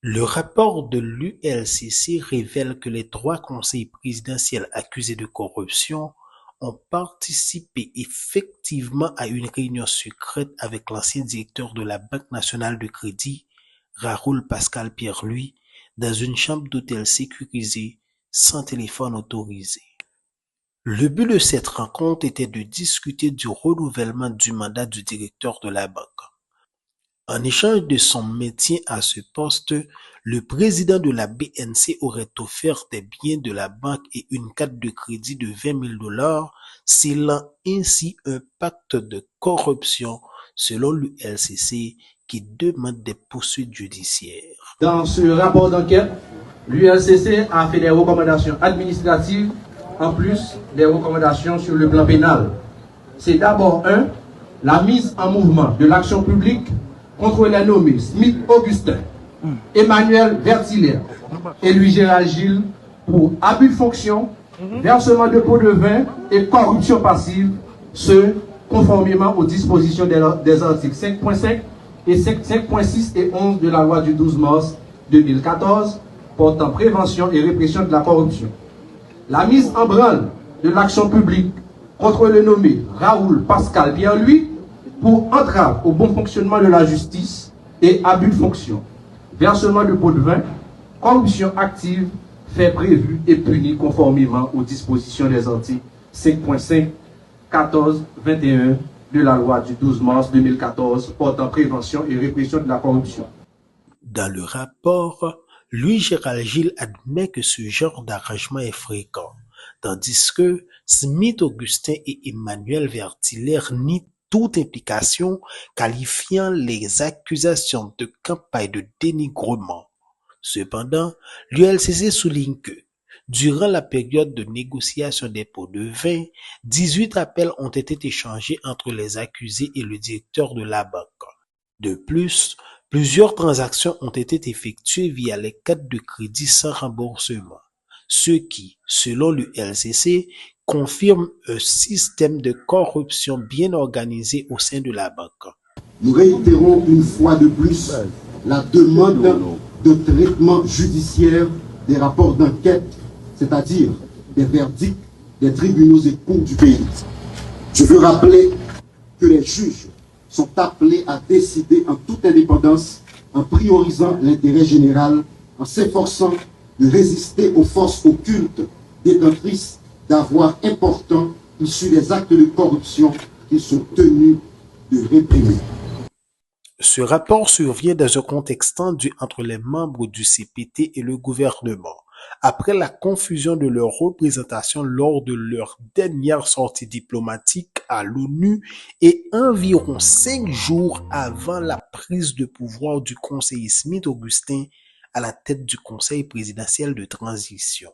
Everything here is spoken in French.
Le rapport de l'ULCC révèle que les trois conseillers présidentiels accusés de corruption ont participé effectivement à une réunion secrète avec l'ancien directeur de la Banque nationale de crédit, Raoul Pascal Pierre-Louis, dans une chambre d'hôtel sécurisée sans téléphone autorisé. Le but de cette rencontre était de discuter du renouvellement du mandat du directeur de la banque. En échange de son maintien à ce poste, le président de la BNC aurait offert des biens de la banque et une carte de crédit de 20 000 $, scellant ainsi un pacte de corruption selon l'ULCC qui demande des poursuites judiciaires. Dans ce rapport d'enquête, l'ULCC a fait des recommandations administratives en plus des recommandations sur le plan pénal. C'est d'abord la mise en mouvement de l'action publique contre les nommés Smith Augustin, Emmanuel Vertillaire et Louis-Gérald Gilles pour abus de fonction, versement de pots de vin et corruption passive, ce conformément aux dispositions des articles 5.5 et 5.6 et 11 de la loi du 12 mars 2014 portant prévention et répression de la corruption. La mise en branle de l'action publique contre le nommé Raoul Pascal Pierre-Louis pour entrave au bon fonctionnement de la justice et abus de fonction, versement de pots de vin, corruption active, fait prévu et puni conformément aux dispositions des articles 5.5, 14, 21 de la loi du 12 mars 2014 portant prévention et répression de la corruption. Dans le rapport, Louis-Gérald Gilles admet que ce genre d'arrangement est fréquent, tandis que Smith Augustin et Emmanuel Vertillaire nient toute implication, qualifiant les accusations de campagne de dénigrement. Cependant, l'ULCC souligne que, durant la période de négociation des pots de vin, 18 appels ont été échangés entre les accusés et le directeur de la banque. De plus, plusieurs transactions ont été effectuées via les cartes de crédit sans remboursement, ce qui, selon l'ULCC, confirme un système de corruption bien organisé au sein de la banque. Nous réitérons une fois de plus la demande de traitement judiciaire des rapports d'enquête, c'est-à-dire des verdicts des tribunaux et cours du pays. Je veux rappeler que les juges sont appelés à décider en toute indépendance, en priorisant l'intérêt général, en s'efforçant de résister aux forces occultes détentrices d'avoir important issus des actes de corruption qu'ils sont tenus de réprimer. Ce rapport survient dans un contexte tendu entre les membres du CPT et le gouvernement, après la confusion de leur représentation lors de leur dernière sortie diplomatique à l'ONU et environ 5 jours avant la prise de pouvoir du conseiller Smith Augustin à la tête du Conseil présidentiel de transition.